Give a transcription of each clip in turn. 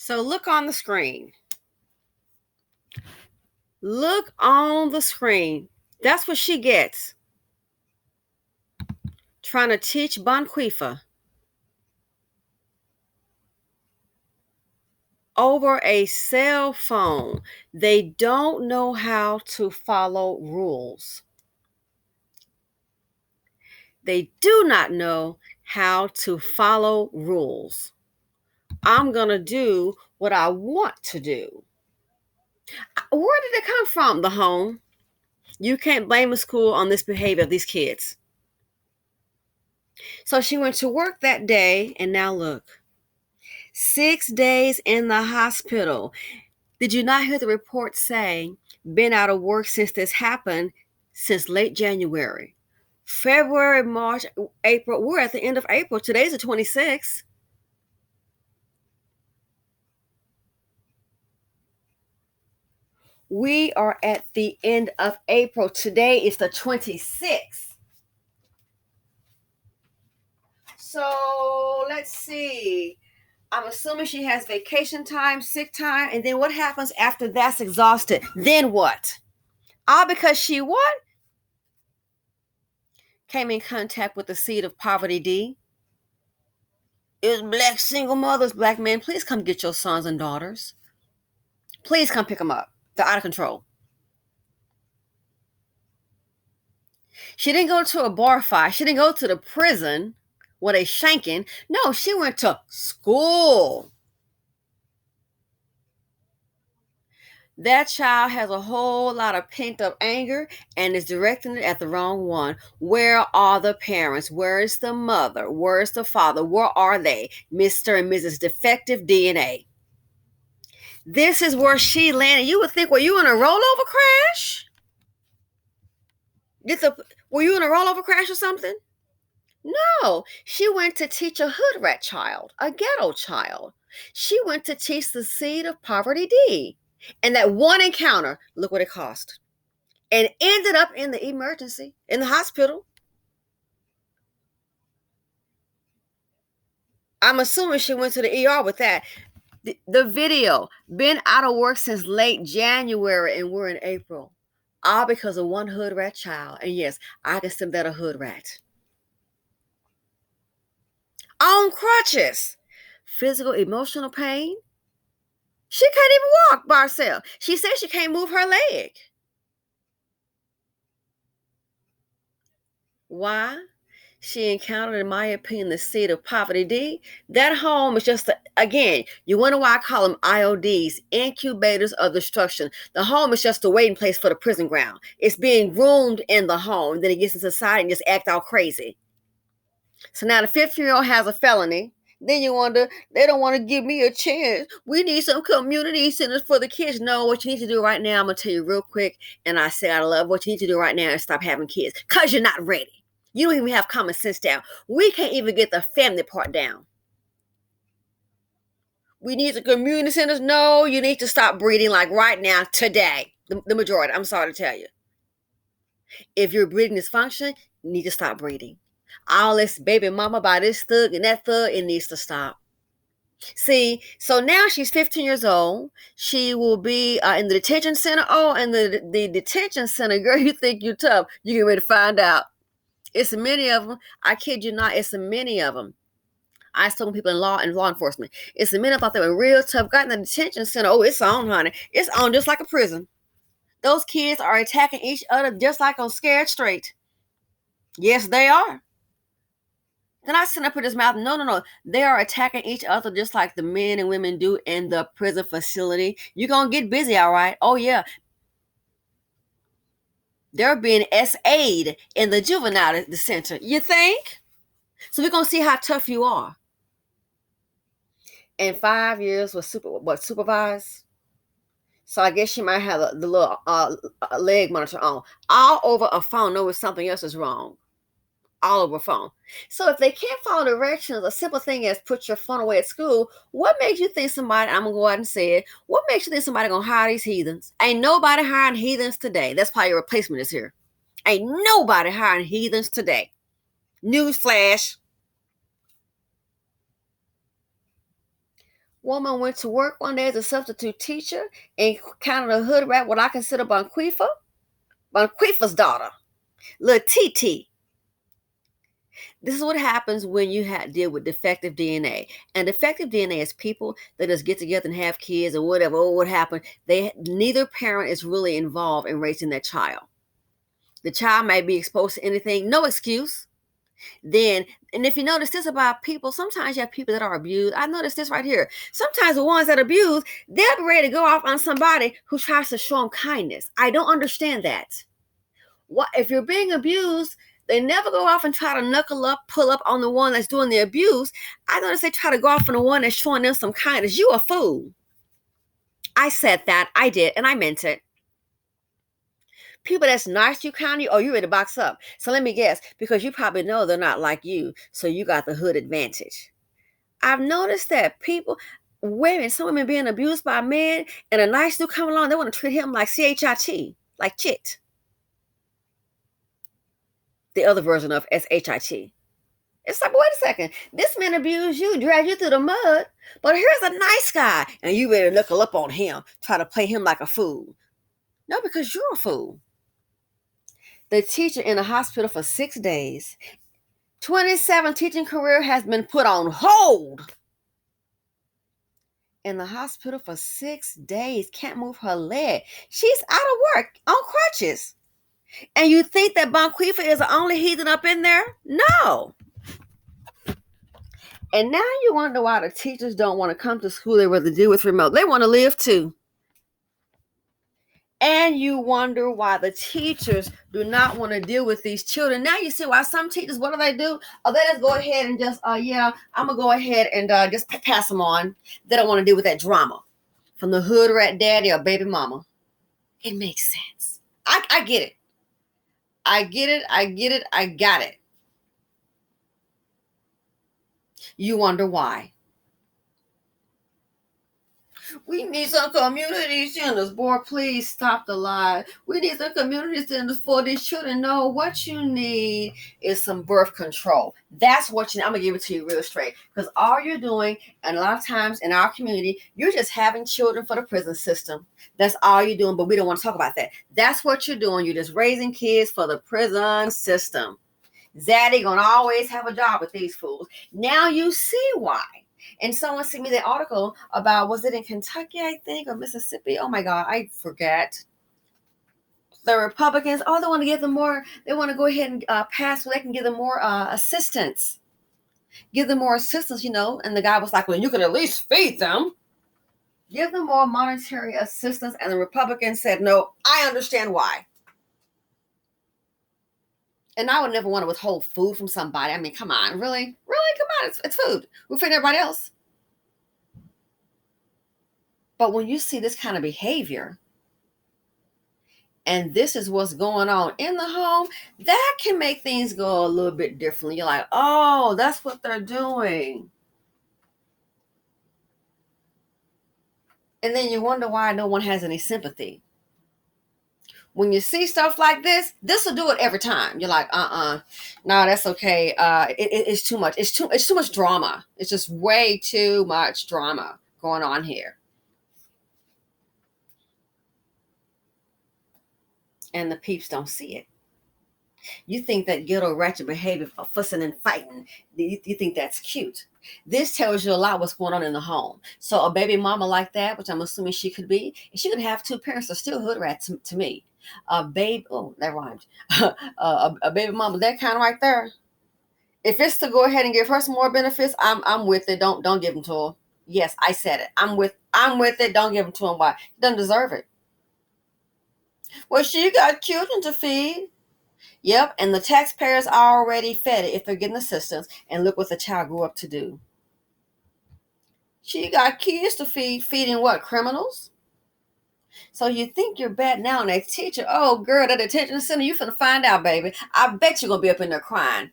So look on the screen. Look on the screen. That's what she gets. Trying to teach Bonquifa over a cell phone. They don't know how to follow rules. They do not know how to follow rules. I'm going to do what I want to do. Where did it come from? The home. You can't blame a school on this behavior of these kids. So she went to work that day, and now look. 6 days in the hospital. Did you not hear the report say, been out of work since this happened, since late January? February, March, April. We're at the end of April. Today's the 26th. We are at the end of April. Today is the 26th. So let's see. I'm assuming she has vacation time, sick time, and then what happens after that's exhausted? Then what? All because she what? Came in contact with the seed of poverty D. It's black single mothers, black men. Please come get your sons and daughters. Please come pick them up. They're out of control. She didn't go to a bar fight. She didn't go to the prison where they shanking. No, she went to school. That child has a whole lot of pent up anger and is directing it at the wrong one. Where are the parents? Where is the mother? Where is the father? Where are they? Mr. and Mrs. Defective DNA. This is where she landed. You would think, were you in a rollover crash? Were you in a rollover crash or something? No, she went to teach a hoodrat child, a ghetto child. She went to teach the seed of poverty D. And that one encounter, look what it cost. And ended up in the emergency, in the hospital. I'm assuming she went to the ER with that. The video, been out of work since late January and we're in April. All because of one hood rat child. And yes, I consider that a hood rat. On crutches. Physical, emotional pain. She can't even walk by herself. She says she can't move her leg. Why? She encountered, in my opinion, the seed of poverty D. That home is just, again, you wonder why I call them IODs, incubators of destruction. The home is just a waiting place for the prison ground. It's being groomed in the home. Then it gets into society and just act all crazy. So now the 15-year-old has a felony. Then you wonder, they don't want to give me a chance. We need some community centers for the kids. No, what you need to do right now, I'm going to tell you real quick, and I say out of love, what you need to do right now is stop having kids because you're not ready. You don't even have common sense down. We can't even get the family part down. We need the community centers. No, you need to stop breeding like right now, today. The majority, I'm sorry to tell you. If you're breeding dysfunction, you need to stop breeding. All this baby mama by this thug and that thug, it needs to stop. See, so now she's 15 years old. She will be in the detention center. Oh, and the detention center, girl, you think you're tough. You get ready to find out. It's many of them. I kid you not, it's many of them. I saw people in law enforcement. It's the men I thought they were real tough. Got in the detention center. Oh, it's on, honey. It's on just like a prison. Those kids are attacking each other just like on Scared Straight. Yes, they are. Then I sit up in his mouth. No. They are attacking each other just like the men and women do in the prison facility. You're going to get busy, all right? Oh, yeah. They're being SA'd in the juvenile center. You think? So we're going to see how tough you are. And 5 years was supervised. So I guess she might have the little leg monitor on. All over a phone, knowing something else is wrong. All over a phone. So if they can't follow directions, a simple thing as put your phone away at school, what makes you think somebody, I'm going to go out and say it, what makes you think somebody going to hire these heathens? Ain't nobody hiring heathens today. That's why your replacement is here. Ain't nobody hiring heathens today. Newsflash. Woman went to work one day as a substitute teacher and encountered a hood rat, what I consider Bonquifa's daughter, little TT. This is what happens when you deal with defective DNA. And defective DNA is people that just get together and have kids or whatever. Oh, what happened? Neither parent is really involved in raising that child. The child may be exposed to anything, no excuse. And if you notice this about people, sometimes you have people that are abused. I noticed this right here. Sometimes the ones that abuse, they're ready to go off on somebody who tries to show them kindness. I don't understand that. What if you're being abused? They never go off and try to knuckle up, pull up on the one that's doing the abuse. I notice they try to go off on the one that's showing them some kindness. You a fool. I said that. I did, and I meant it. People that's nice to you, kind of you, you ready to box up. So let me guess, because you probably know they're not like you, so you got the hood advantage. I've noticed that some women being abused by men, and a nice dude come along, they want to treat him like CHIT, like chit. The other version of SHIT. It's like, wait a second, this man abused you, dragged you through the mud, but here's a nice guy, and you better knuckle up on him, try to play him like a fool. No, because you're a fool. The teacher in the hospital for 6 days. 27 teaching career has been put on hold. In the hospital for 6 days, can't move her leg. She's out of work on crutches. And you think that Bonquifa is the only heathen up in there? No. And now you wonder why the teachers don't want to come to school. They rather deal with remote. They want to live too. And you wonder why the teachers do not want to deal with these children. Now you see why some teachers, what do? Oh, they just go ahead and just, I'm going to go ahead and just pass them on. They don't want to deal with that drama from the hood rat daddy or baby mama. It makes sense. I get it. I got it. You wonder why. We need some community centers. Boy, please stop the lie. We need some community centers for these children. No, what you need is some birth control. That's what you need. I'm going to give it to you real straight. Because all you're doing, and a lot of times in our community, you're just having children for the prison system. That's all you're doing, but we don't want to talk about that. That's what you're doing. You're just raising kids for the prison system. Zaddy going to always have a job with these fools. Now you see why. And someone sent me the article about, was it in Kentucky, I think, or Mississippi? Oh my God, I forget. The Republicans, they want to give them more. They want to go ahead and pass so they can give them more assistance. Give them more assistance, And the guy was like, well, you could at least feed them. Give them more monetary assistance. And the Republicans said, no, I understand why. And I would never want to withhold food from somebody. I mean, come on, really? Really? Come on, it's food. We're feeding everybody else. But when you see this kind of behavior, and this is what's going on in the home, that can make things go a little bit differently. You're like, oh, that's what they're doing. And then you wonder why no one has any sympathy. When you see stuff like this will do it every time. You're like, no, that's okay. It's too much. It's too much drama. It's just way too much drama going on here. And the peeps don't see it. You think that ghetto ratchet behavior of fussing and fighting, you think that's cute. This tells you a lot what's going on in the home. So a baby mama like that, which I'm assuming she could be, she could have two parents that are still hood rats to me. That rhymed. A baby mama, that kind right there. If it's to go ahead and give her some more benefits, I'm with it. Don't give them to her. Yes, I said it. I'm with it. Don't give them to him. Why? He doesn't deserve it. Well, she got children to feed. Yep, and the taxpayers are already fed it if they're getting assistance. And look what the child grew up to do. She got kids to feed, feeding what? Criminals? So you think you're bad now on that teacher. Oh, girl, that detention center, you finna find out, baby. I bet you're going to be up in there crying.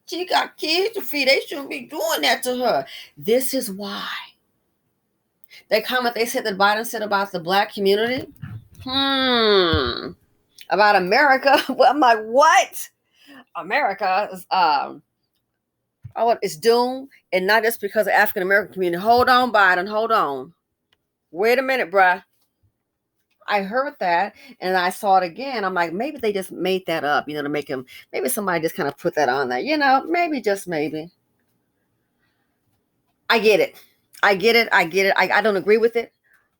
She got kids to feed. They shouldn't be doing that to her. This is why. That comment they said that Biden said about the black community. About America. Well, I'm like, what? America is, Oh, it's doomed, and not just because of African American community. Hold on, Biden. Hold on. Wait a minute, bruh. I heard that and I saw it again. I'm like, maybe they just made that up, to make him. Maybe somebody just kind of put that on there, maybe, just maybe. I get it. I get it. I get it. I don't agree with it.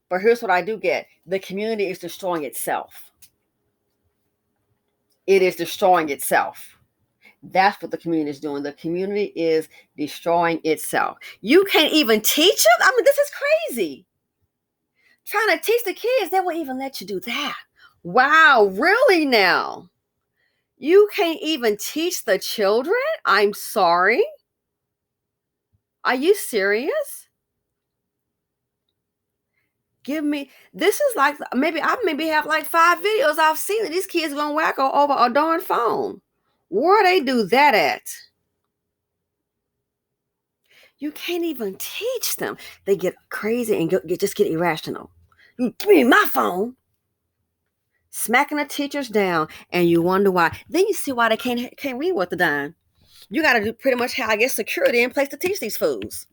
But here's what I do get: the community is destroying itself. It is destroying itself. That's what the community is doing. The community is destroying itself. You can't even teach them? I mean, this is crazy. Trying to teach the kids, they won't even let you do that. Wow, really now? You can't even teach the children? I'm sorry. Are you serious? Give me, this is like, maybe have like 5 videos I've seen that these kids gonna whack over a darn phone. Where they do that at? You can't even teach them. They get crazy and just get irrational. You give me my phone. Smacking the teachers down, and you wonder why. Then you see why they can't read worth a dime. You got to do pretty much how I get security in place to teach these fools.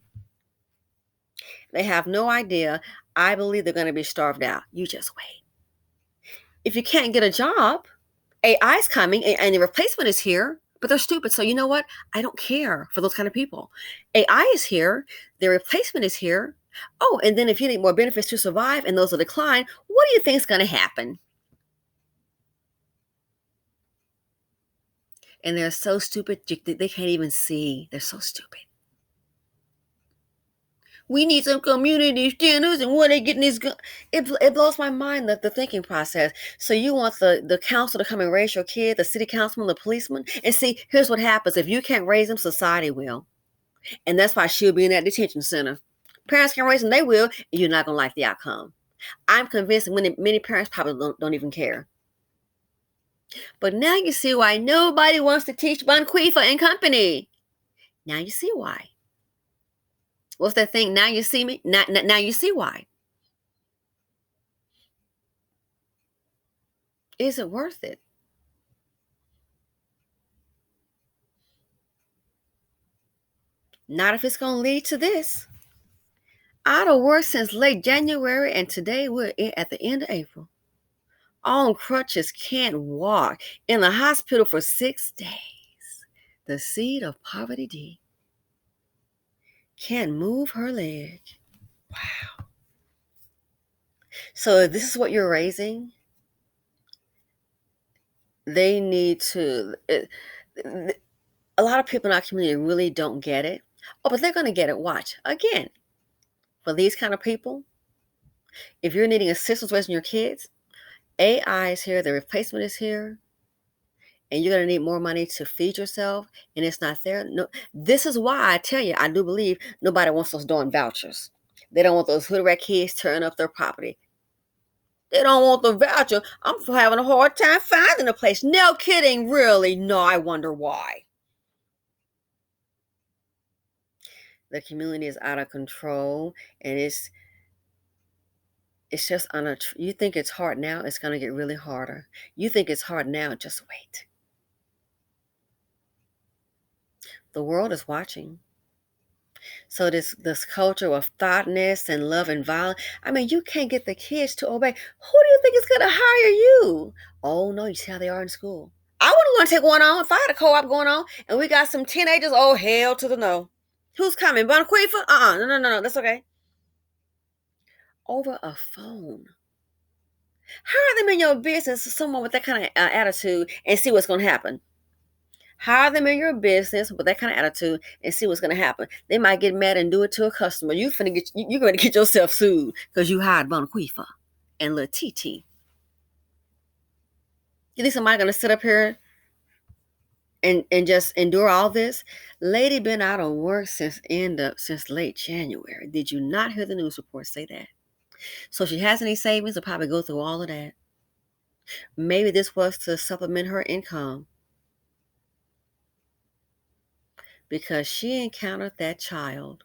They have no idea. I believe they're going to be starved out. You just wait. If you can't get a job, AI's coming and the replacement is here, but they're stupid. So you know what? I don't care for those kind of people. AI is here. Their replacement is here. Oh, and then if you need more benefits to survive and those will decline, what do you think is going to happen? And they're so stupid, they can't even see. They're so stupid. We need some community standards, and what they getting these it blows my mind, the thinking process. So you want the council to come and raise your kid, the city councilman, the policeman, and see, here's what happens: if you can't raise them, society will. And that's why she'll be in that detention center. Parents can raise them, they will, and you're not gonna like the outcome. I'm convinced many parents probably don't even care. But now you see why nobody wants to teach Bonquifa and company. Now you see why. What's that thing? Now you see me? Now you see why. Is it worth it? Not if it's going to lead to this. Out of work since late January, and today we're at the end of April. On crutches, can't walk. In the hospital for 6 days. The seed of poverty D. Can't move her leg. Wow. So if this is what you're raising, they need to. A lot of people in our community really don't get it. Oh, but they're going to get it. Watch. Again, for these kind of people, if you're needing assistance raising your kids, AI is here, the replacement is here, and you're going to need more money to feed yourself, and it's not there. No, this is why I tell you, I do believe nobody wants those doing vouchers. They don't want those Hoodrat kids tearing up their property. They don't want the voucher. I'm having a hard time finding a place. No kidding, really? No, I wonder why. The community is out of control, and it's just you think it's hard now, it's going to get really harder. You think it's hard now, just wait. The world is watching. So this culture of thoughtness and love and violence, I mean, you can't get the kids to obey. Who do you think is going to hire you? Oh no, you see how they are in school. I wouldn't want to take one on if I had a co-op going on and we got some teenagers. Oh, hell to the no. Who's coming? Bonquifa? No, that's okay. Over a phone. Hire them in your business, someone with that kind of attitude, and see what's going to happen. Hire them in your business with that kind of attitude and see what's going to happen. They might get mad and do it to a customer. You're going to get yourself sued because you hired Bonquifa and Lil TT. You think somebody going to sit up here and just endure all this? Lady been out of work since late January. Did you not hear the news report say that? So she has any savings to probably go through all of that. Maybe this was to supplement her income because she encountered that child.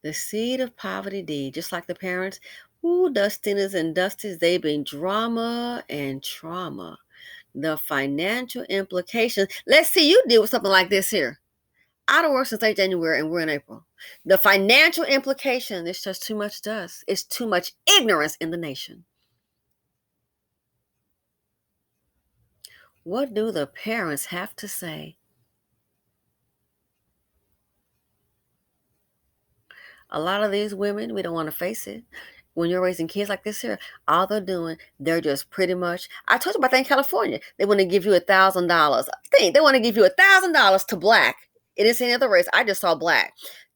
The seed of poverty D, just like the parents. Ooh, Dustiners and Dusties, they've been drama and trauma. The financial implications. Let's see you deal with something like this here. Out of work since late January and we're in April. The financial implication, it's just too much dust. It's too much ignorance in the nation. What do the parents have to say? A lot of these women, we don't want to face it. When you're raising kids like this here, all they're doing, they're just pretty much. I told you about that in California. They want to give you $1,000. They want to give you $1,000 to black. It isn't any other race. I just saw black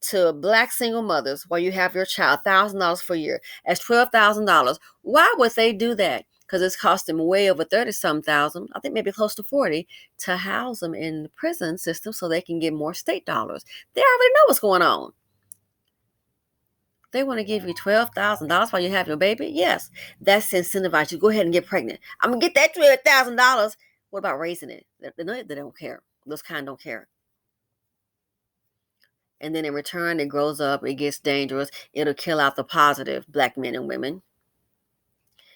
to black single mothers while you have your child $1,000 for a year. That's $12,000. Why would they do that? Because it's cost them way over 30-some thousand. I think maybe close to 40 to house them in the prison system so they can get more state dollars. They already know what's going on. They want to give you $12,000 while you have your baby. Yes, that's incentivized you. Go ahead and get pregnant. I'm gonna get that $12,000. What about raising it? They don't care. Those kind don't care. And then in return, it grows up. It gets dangerous. It'll kill out the positive black men and women.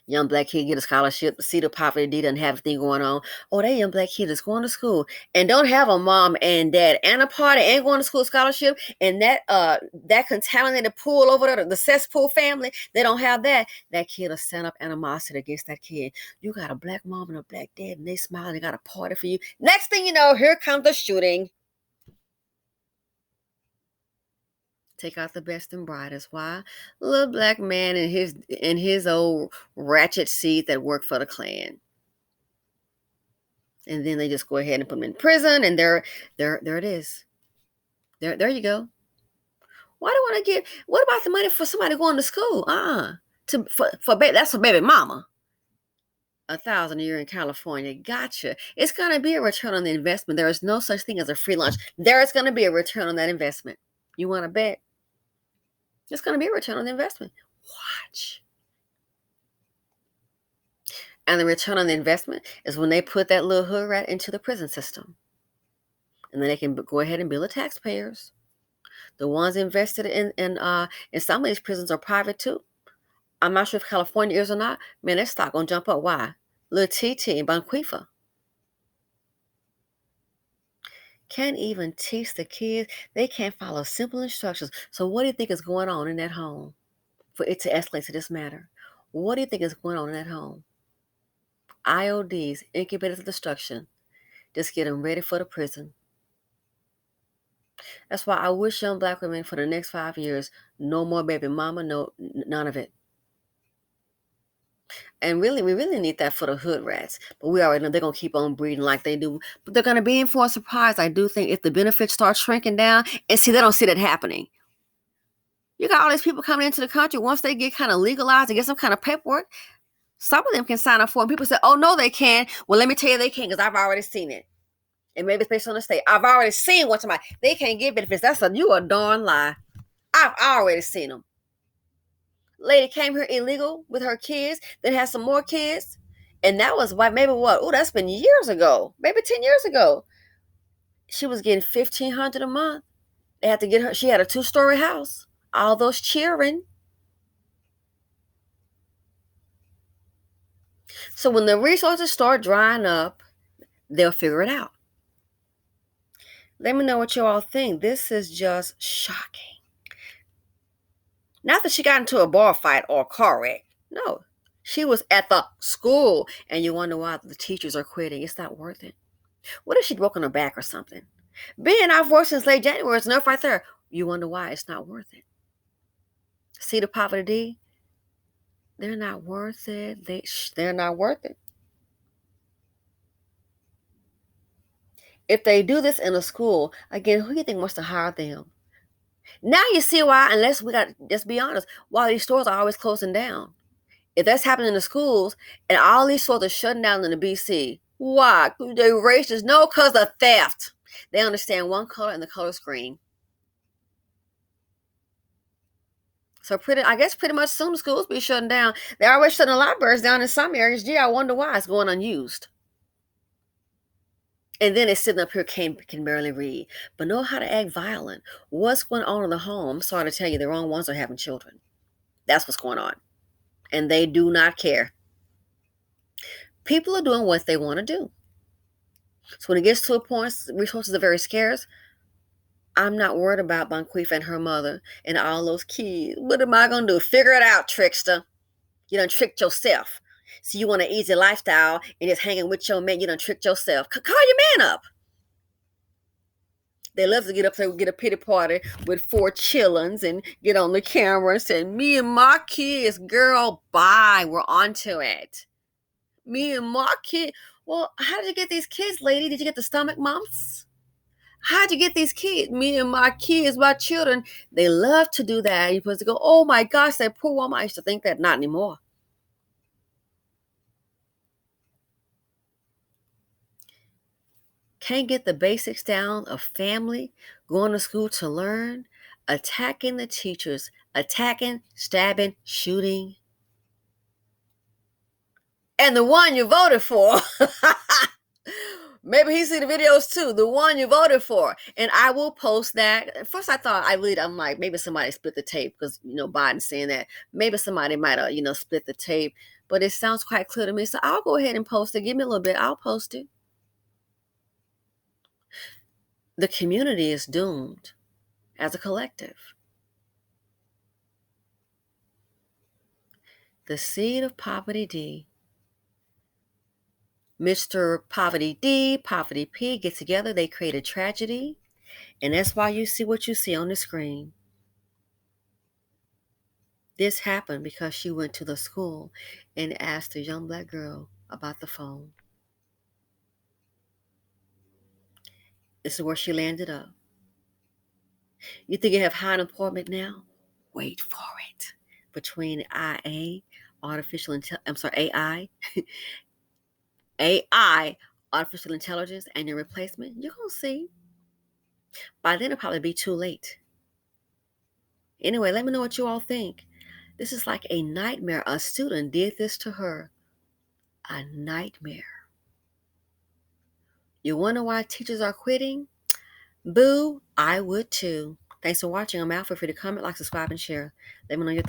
Young black kid get a scholarship. See the poverty D doesn't have anything going on. Oh, that young black kid is going to school and don't have a mom and dad and a party and going to school scholarship and that contaminated pool over there, the cesspool family, they don't have that. That kid will set up animosity against that kid. You got a black mom and a black dad and they smile and they got a party for you. Next thing you know, here comes the shooting. Take out the best and brightest. Why? Little black man in his old ratchet seat that worked for the Klan. And then they just go ahead and put them in prison, and there it is. There you go. Why do I want to get? What about the money for somebody going to school? That's for baby mama. $1,000 a year in California. Gotcha. It's gonna be a return on the investment. There is no such thing as a free lunch. There is gonna be a return on that investment. You want to bet? It's going to be a return on the investment. Watch. And the return on the investment is when they put that little Hoodrat into the prison system. And then they can go ahead and bill the taxpayers. The ones invested in some of these prisons are private too. I'm not sure if California is or not. Man, that stock going to jump up. Why? Little TT and Banquifa. Can't even teach the kids. They can't follow simple instructions. So what do you think is going on in that home for it to escalate to this matter? What do you think is going on in that home? IODs, incubators of destruction. Just get them ready for the prison. That's why I wish young black women for the next 5 years, no more baby mama, none of it. And really, we really need that for the hood rats. But we already know they're going to keep on breeding like they do. But they're going to be in for a surprise, I do think, if the benefits start shrinking down. And see, they don't see that happening. You got all these people coming into the country. Once they get kind of legalized and get some kind of paperwork, some of them can sign up for it. And people say, oh, no, they can. Well, let me tell you they can because I've already seen it. And maybe it's based on the state. I've already seen what somebody, they can't get benefits. You a darn lie. I've already seen them. Lady came here illegal with her kids, then had some more kids. And that was that's been years ago, maybe 10 years ago. She was getting $1,500 a month. They had to get her, she had a 2-story house. All those cheering. So when the resources start drying up, they'll figure it out. Let me know what you all think. This is just shocking. Not that she got into a bar fight or a car wreck. No. She was at the school, and you wonder why the teachers are quitting. It's not worth it. What if she broke her back or something? Being off work since late January is enough right there. You wonder why it's not worth it. See the poverty D? They're not worth it. They're not worth it. If they do this in a school, again, who do you think wants to hire them? Now you see why, just be honest, why these stores are always closing down. If that's happening in the schools and all these stores are shutting down in the BC, why? They racist? No, because of theft. They understand one color and the color's green. So pretty much soon the schools be shutting down. They're always shutting the libraries down in some areas. Gee, I wonder why it's going unused. And then it's sitting up here, can barely read, but know how to act violent. What's going on in the home? I'm sorry to tell you, the wrong ones are having children. That's what's going on. And they do not care. People are doing what they want to do. So when it gets to a point, resources are very scarce. I'm not worried about Bonqueef and her mother and all those kids. What am I going to do? Figure it out, trickster. You done tricked yourself. So you want an easy lifestyle and just hanging with your man. You done tricked yourself. Call your man up. They love to get up there and get a pity party with 4 chillins and get on the camera and say, me and my kids, girl, bye. We're on to it. Me and my kid. Well, how did you get these kids, lady? Did you get the stomach mumps? How'd you get these kids? Me and my kids, my children. They love to do that. You're supposed to go, oh my gosh, that poor woman. I used to think that. Not anymore. Can't get the basics down of family, going to school to learn, attacking the teachers, attacking, stabbing, shooting. And the one you voted for. Maybe he see the videos too. The one you voted for. And I will post that. At first I thought I'm like, maybe somebody split the tape because, Biden's saying that. Maybe somebody might have, split the tape. But it sounds quite clear to me. So I'll go ahead and post it. Give me a little bit. I'll post it. The community is doomed as a collective. The seed of Poverty D. Mr. Poverty D, Poverty P get together. They create a tragedy. And that's why you see what you see on the screen. This happened because she went to the school and asked a young black girl about the phone. This is where she landed up. You think you have high unemployment now? Wait for it. Between AI, artificial intelligence, and your replacement, you're going to see. By then, it'll probably be too late. Anyway, let me know what you all think. This is like a nightmare. A student did this to her. A nightmare. You wonder why teachers are quitting? Boo, I would too. Thanks for watching. I'm out. Feel free to comment, like, subscribe, and share. Let me know your thoughts.